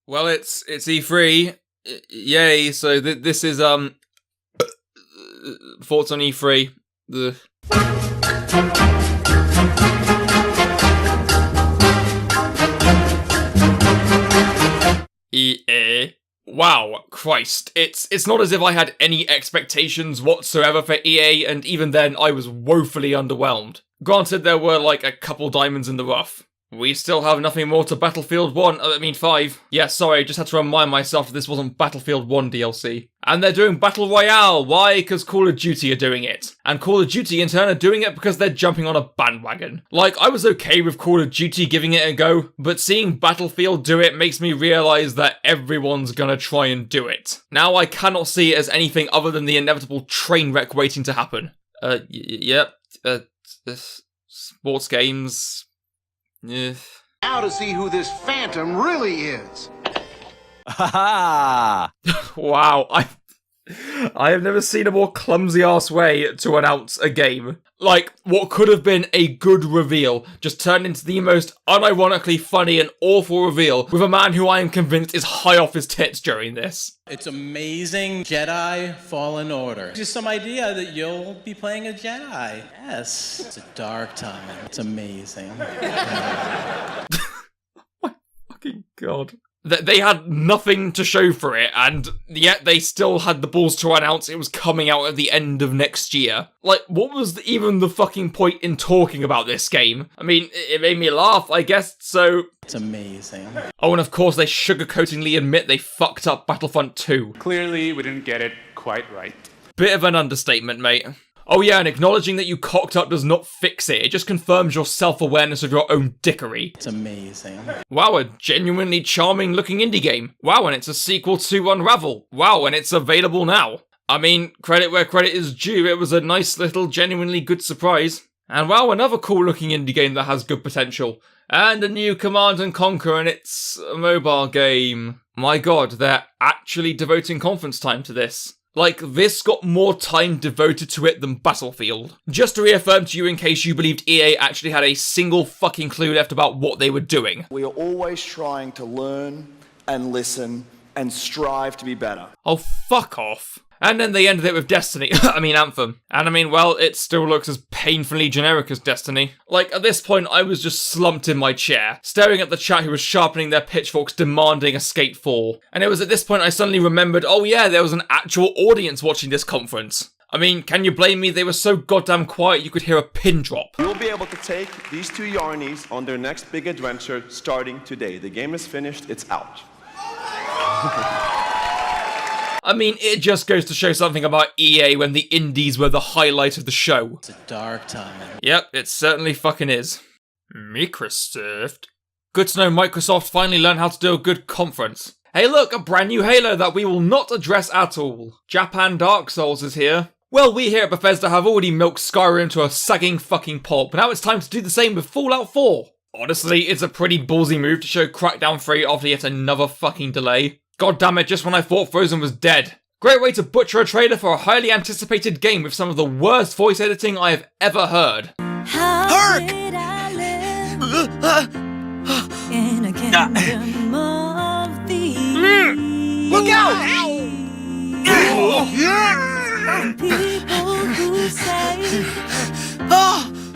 Well, it's E3. Yay, so this is, thoughts on E3. EA. Wow, Christ. It's not as if I had any expectations whatsoever for EA, and even then I was woefully underwhelmed. Granted, there were like a couple diamonds in the rough. We still have nothing more to Battlefield 5. Yeah, sorry, just had to remind myself that this wasn't Battlefield 1 DLC. And they're doing Battle Royale. Why? Because Call of Duty are doing it. And Call of Duty in turn are doing it because they're jumping on a bandwagon. Like, I was okay with Call of Duty giving it a go, but seeing Battlefield do it makes me realise that everyone's gonna try and do it. Now I cannot see it as anything other than the inevitable train wreck waiting to happen. Sports games... Yeah. Now to see who this phantom really is. Wow, I have never seen a more clumsy-ass way to announce a game. Like, what could have been a good reveal just turned into the most unironically funny and awful reveal with a man who I am convinced is high off his tits during this. It's amazing. Jedi Fallen Order. Just some idea that you'll be playing a Jedi. Yes. It's a dark time. It's amazing. Oh my fucking god. They had nothing to show for it, and yet they still had the balls to announce it was coming out at the end of next year. Like, what was even the fucking point in talking about this game? I mean, it made me laugh, I guess, so... It's amazing. Oh, and of course they sugarcoatingly admit they fucked up Battlefront 2. Clearly, we didn't get it quite right. Bit of an understatement, mate. Oh yeah, and acknowledging that you cocked up does not fix it. It just confirms your self-awareness of your own dickery. It's amazing. Wow, a genuinely charming-looking indie game. Wow, and it's a sequel to Unravel. Wow, and it's available now. I mean, credit where credit is due. It was a nice little, genuinely good surprise. And wow, another cool-looking indie game that has good potential. And a new Command & Conquer, and it's a mobile game. My god, they're actually devoting conference time to this. Like, this got more time devoted to it than Battlefield. Just to reaffirm to you in case you believed EA actually had a single fucking clue left about what they were doing. We are always trying to learn and listen and strive to be better. Oh, fuck off. And then they ended it with Destiny. Anthem. And I mean, well, it still looks as painfully generic as Destiny. Like, at this point, I was just slumped in my chair, staring at the chat who was sharpening their pitchforks demanding a Skate 4. And it was at this point I suddenly remembered, oh yeah, there was an actual audience watching this conference. I mean, can you blame me? They were so goddamn quiet you could hear a pin drop. You'll be able to take these two yarnies on their next big adventure starting today. The game is finished, it's out. I mean, it just goes to show something about EA when the indies were the highlight of the show. It's a dark time. Yep, it certainly fucking is. Microsoft? Good to know Microsoft finally learned how to do a good conference. Hey look, a brand new Halo that we will not address at all. Japan Dark Souls is here. Well, we here at Bethesda have already milked Skyrim to a sagging fucking pulp, but now it's time to do the same with Fallout 4. Honestly, it's a pretty ballsy move to show Crackdown 3 after yet another fucking delay. God damn it, just when I thought Frozen was dead. Great way to butcher a trailer for a highly anticipated game with some of the worst voice editing I have ever heard. Hark! In a kingdom of thieves. Look out! People who say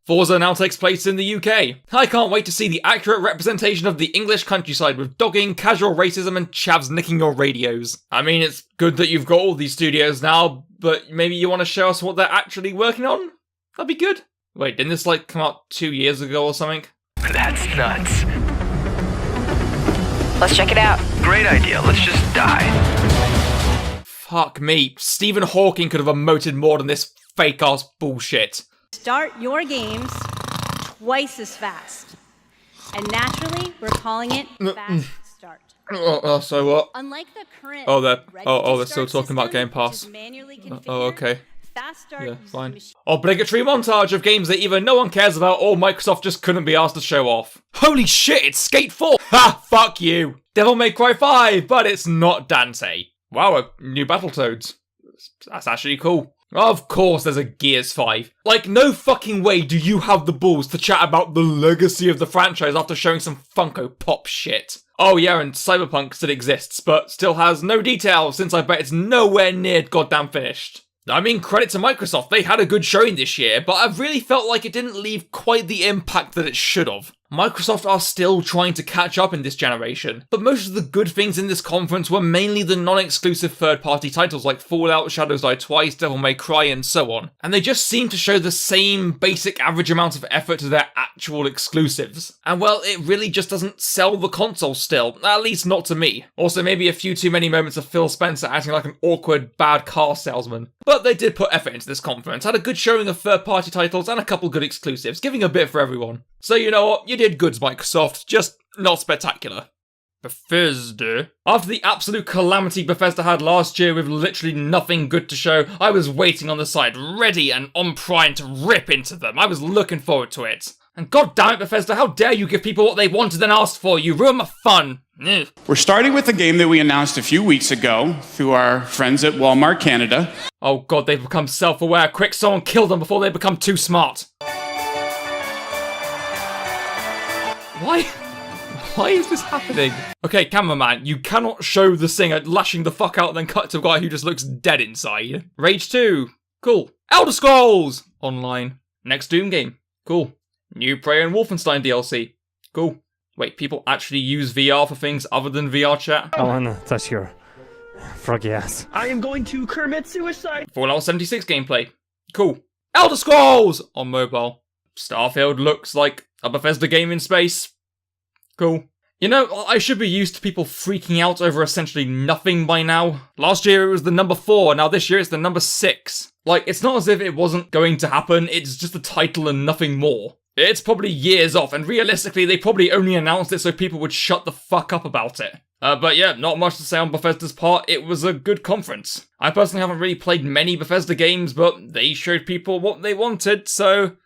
Forza now takes place in the UK. I can't wait to see the accurate representation of the English countryside with dogging, casual racism and chavs nicking your radios. I mean, it's good that you've got all these studios now, but maybe you want to show us what they're actually working on? That'd be good. Wait, didn't this come out 2 years ago or something? That's nuts. Let's check it out. Great idea, let's just die. Fuck me, Stephen Hawking could have emoted more than this fake-ass bullshit. Start your games twice as fast. And naturally, we're calling it Fast Start. So what? Unlike the current they're still talking about Game Pass. Okay. Fast Start Yeah, fine. Obligatory montage of games that either no one cares about or Microsoft just couldn't be asked to show off. Holy shit, it's Skate 4! Ha! Fuck you! Devil May Cry 5, but it's not Dante. Wow, a new Battletoads. That's actually cool. Of course there's a Gears 5. Like, no fucking way do you have the balls to chat about the legacy of the franchise after showing some Funko Pop shit. Oh yeah, and Cyberpunk still exists, but still has no details since I bet it's nowhere near goddamn finished. I mean, credit to Microsoft, they had a good showing this year, but I really felt like it didn't leave quite the impact that it should have. Microsoft are still trying to catch up in this generation, but most of the good things in this conference were mainly the non-exclusive third-party titles like Fallout, Shadows Die Twice, Devil May Cry, and so on. And they just seem to show the same basic average amount of effort to their actual exclusives. And well, it really just doesn't sell the console still, at least not to me. Also, maybe a few too many moments of Phil Spencer acting like an awkward, bad car salesman. But they did put effort into this conference, had a good showing of third-party titles and a couple good exclusives, giving a bit for everyone. So you know what, you did goods, Microsoft, just not spectacular. Bethesda. After the absolute calamity Bethesda had last year with literally nothing good to show, I was waiting on the side, ready and on prime to rip into them. I was looking forward to it. And god damn it, Bethesda, how dare you give people what they wanted and asked for? You ruined my fun. Ugh. We're starting with a game that we announced a few weeks ago through our friends at Walmart Canada. Oh god, they've become self-aware. Quick, someone kill them before they become too smart. Why is this happening? Okay, cameraman, you cannot show the singer lashing the fuck out and then cut to a guy who just looks dead inside. Rage 2. Cool. Elder Scrolls Online. Next Doom game. Cool. New Prey and Wolfenstein DLC. Cool. Wait, people actually use VR for things other than VR chat? I wanna touch your froggy ass. I am going to commit suicide. Fallout 76 gameplay. Cool. Elder Scrolls on mobile. Starfield looks like a Bethesda game in space. Cool. You know, I should be used to people freaking out over essentially nothing by now. Last year it was the number 4, now this year it's the number 6. Like, it's not as if it wasn't going to happen, it's just a title and nothing more. It's probably years off, and realistically they probably only announced it so people would shut the fuck up about it. But yeah, not much to say on Bethesda's part, it was a good conference. I personally haven't really played many Bethesda games, but they showed people what they wanted, so...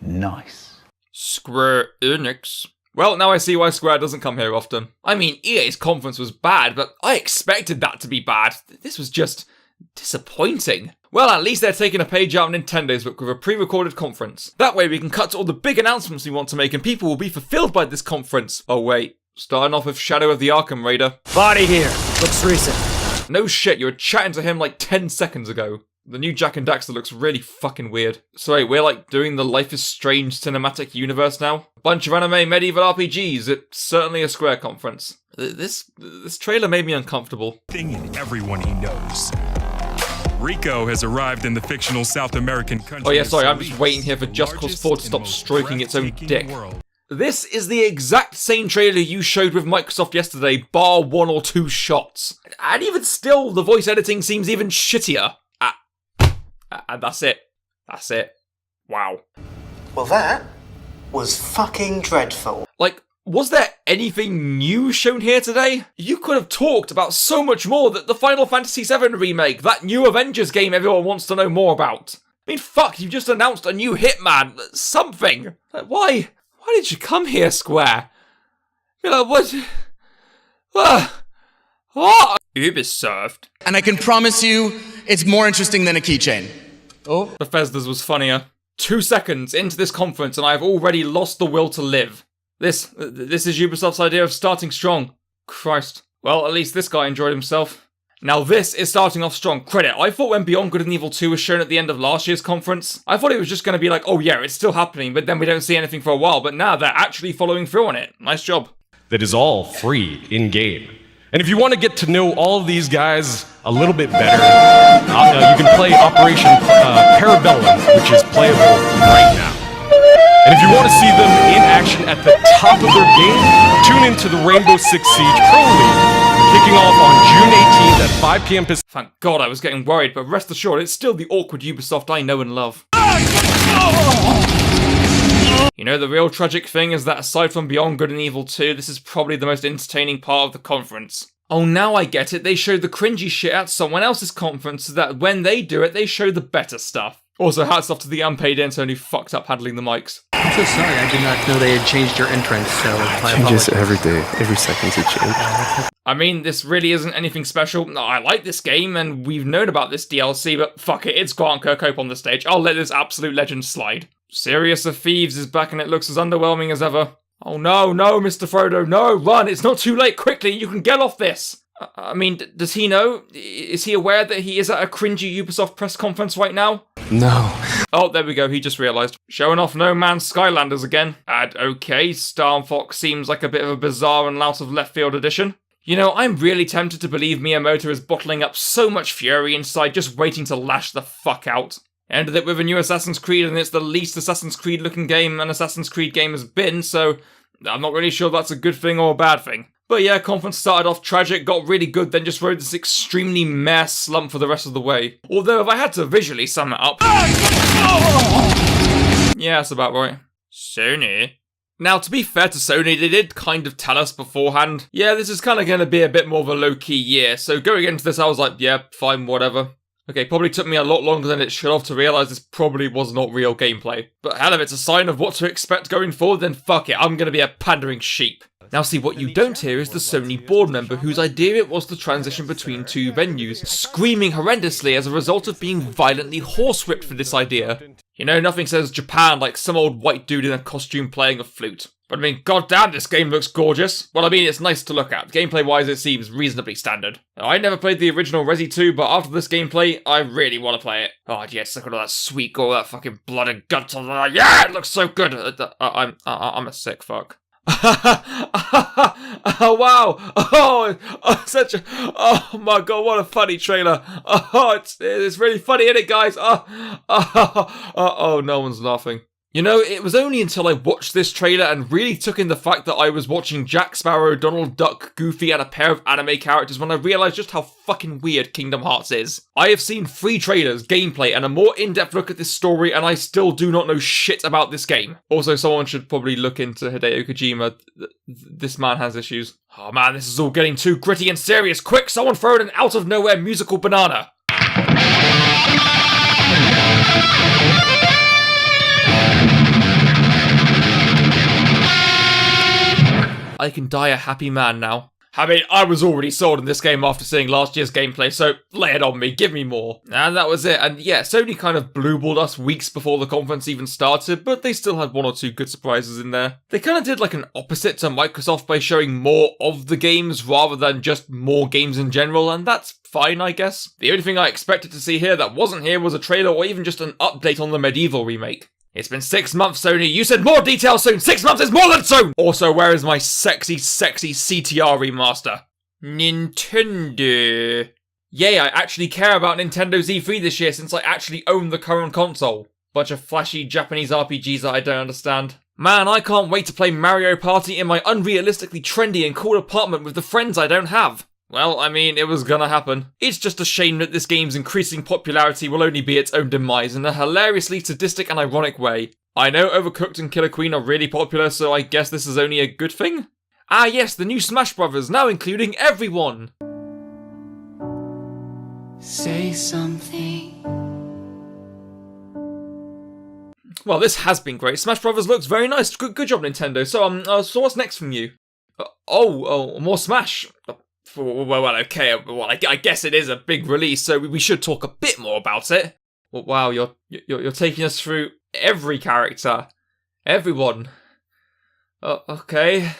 Nice. Square Enix. Well, now I see why Square doesn't come here often. I mean, EA's conference was bad, but I expected that to be bad. This was just disappointing. Well, at least they're taking a page out of Nintendo's book with a pre-recorded conference. That way we can cut to all the big announcements we want to make and people will be fulfilled by this conference. Oh wait, starting off with Shadow of the Arkham Raider. Body here. Looks recent. No shit, you were chatting to him like 10 seconds ago. The new Jak and Daxter looks really fucking weird. So wait, we're like doing the Life is Strange cinematic universe now? Bunch of anime medieval RPGs, it's certainly a Square conference. This trailer made me uncomfortable. Thing in everyone he knows. Rico has arrived in the fictional South American country. Oh yeah, sorry, I'm just waiting here for Just Cause 4 to stop stroking its own dick. This is the exact same trailer you showed with Microsoft yesterday, bar 1 or 2 shots. And even still, the voice editing seems even shittier. And that's it. That's it. Wow. Well, that was fucking dreadful. Like, was there anything new shown here today? You could have talked about so much more that the Final Fantasy VII remake, that new Avengers game everyone wants to know more about. I mean, fuck, you just announced a new Hitman. Something. Like, why did you come here, Square? You're like, what? What? Ubisoft. And I can promise you, it's more interesting than a keychain. Oh. Bethesda's was funnier. 2 seconds into this conference and I've already lost the will to live. This is Ubisoft's idea of starting strong. Christ. Well, at least this guy enjoyed himself. Now this is starting off strong. Credit. I thought when Beyond Good and Evil 2 was shown at the end of last year's conference, I thought it was just going to be like, oh yeah, it's still happening, but then we don't see anything for a while, but now they're actually following through on it. Nice job. That is all free in-game. And if you want to get to know all of these guys a little bit better, you can play Operation Parabellum, which is playable right now. And if you want to see them in action at the top of their game, tune into the Rainbow Six Siege Pro League, kicking off on June 18th at 5 p.m. Pacific. Thank God I was getting worried, but rest assured, it's still the awkward Ubisoft I know and love. You know, the real tragic thing is that aside from Beyond Good and Evil 2, this is probably the most entertaining part of the conference. Oh, now I get it. They showed the cringy shit at someone else's conference so that when they do it, they show the better stuff. Also, hats off to the unpaid intern who fucked up handling the mics. so sorry. I did not know they had changed your entrance, so I Changes apologize. every day. Every second it changes. I mean, this really isn't anything special. I like this game, and we've known about this DLC, but fuck it, it's Grant Kirkhope on the stage. I'll let this absolute legend slide. Serious of Thieves is back and it looks as underwhelming as ever. Oh no, Mr. Frodo, no, run, it's not too late, quickly, you can get off this! I mean, does he know? Is he aware that he is at a cringy Ubisoft press conference right now? No. Oh, there we go, he just realised. Showing off No Man's Skylanders again. And okay, Star Fox seems like a bit of a bizarre and out of left field addition. You know, I'm really tempted to believe Miyamoto is bottling up so much fury inside, just waiting to lash the fuck out. Ended it with a new Assassin's Creed, and it's the least Assassin's Creed looking game an Assassin's Creed game has been, so I'm not really sure that's a good thing or a bad thing. But yeah, conference started off tragic, got really good, then just rode this extremely meh slump for the rest of the way. Although if I had to visually sum it up... yeah, that's about right. Sony? Now, to be fair to Sony, they did kind of tell us beforehand, yeah, this is kind of going to be a bit more of a low-key year, so going into this I was like, yeah, fine, whatever. Okay, probably took me a lot longer than it should have to realise this probably was not real gameplay. But hell, if it's a sign of what to expect going forward, then fuck it, I'm going to be a pandering sheep. Now see, what you don't hear is the Sony board member whose idea it was to transition between two venues, screaming horrendously as a result of being violently horsewhipped for this idea. You know, nothing says Japan like some old white dude in a costume playing a flute. But I mean, goddamn, this game looks gorgeous. Well, I mean, it's nice to look at. Gameplay-wise, it seems reasonably standard. Now, I never played the original Resi 2, but after this gameplay, I really want to play it. Oh, yeah, just look at all that sweet gore, that fucking blood and guts. Yeah, it looks so good. I'm a sick fuck. Oh, wow. Oh, such a... Oh, my God, what a funny trailer. Oh, it's really funny, isn't it, guys? Oh, no one's laughing. You know, it was only until I watched this trailer and really took in the fact that I was watching Jack Sparrow, Donald Duck, Goofy, and a pair of anime characters when I realised just how fucking weird Kingdom Hearts is. I have seen 3 trailers, gameplay, and a more in-depth look at this story, and I still do not know shit about this game. Also, someone should probably look into Hideo Kojima. This man has issues. Oh man, this is all getting too gritty and serious. Quick, someone throw in an out-of-nowhere musical banana. I can die a happy man now. I mean, I was already sold on this game after seeing last year's gameplay, so lay it on me, give me more. And that was it, and yeah, Sony kind of blueballed us weeks before the conference even started, but they still had 1 or 2 good surprises in there. They kind of did like an opposite to Microsoft by showing more of the games rather than just more games in general, and that's fine, I guess. The only thing I expected to see here that wasn't here was a trailer or even just an update on the Medieval remake. It's been 6 months, Sony. You said more details soon. 6 months is more than soon. Also, where is my sexy CTR remaster? Nintendo. Yay, I actually care about Nintendo's E3 this year since I actually own the current console. Bunch of flashy Japanese RPGs that I don't understand. Man, I can't wait to play Mario Party in my unrealistically trendy and cool apartment with the friends I don't have. Well, I mean, it was gonna happen. It's just a shame that this game's increasing popularity will only be its own demise in a hilariously sadistic and ironic way. I know Overcooked and Killer Queen are really popular, so I guess this is only a good thing? Ah yes, the new Smash Brothers, now including everyone! Say something. Well, this has been great. Smash Brothers looks very nice. Good job, Nintendo. So what's next from you? More Smash. Well, okay. Well, I guess it is a big release, so we should talk a bit more about it. Well, wow, you're taking us through every character, everyone. Okay.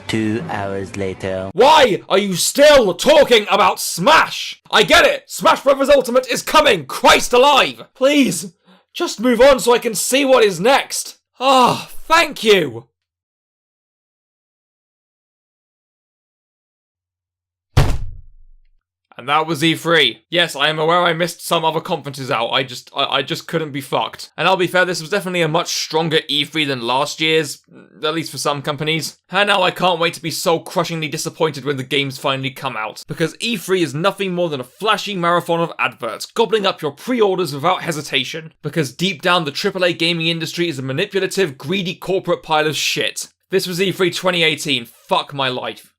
2 hours later. Why are you still talking about Smash? I get it. Smash Bros. Ultimate is coming. Christ alive! Please, just move on so I can see what is next. Ah, thank you. And that was E3. Yes, I am aware I missed some other conferences out. I just couldn't be fucked. And I'll be fair, this was definitely a much stronger E3 than last year's, at least for some companies. And now I can't wait to be soul-crushingly disappointed when the games finally come out. Because E3 is nothing more than a flashy marathon of adverts, gobbling up your pre-orders without hesitation. Because deep down, the AAA gaming industry is a manipulative, greedy corporate pile of shit. This was E3 2018. Fuck my life.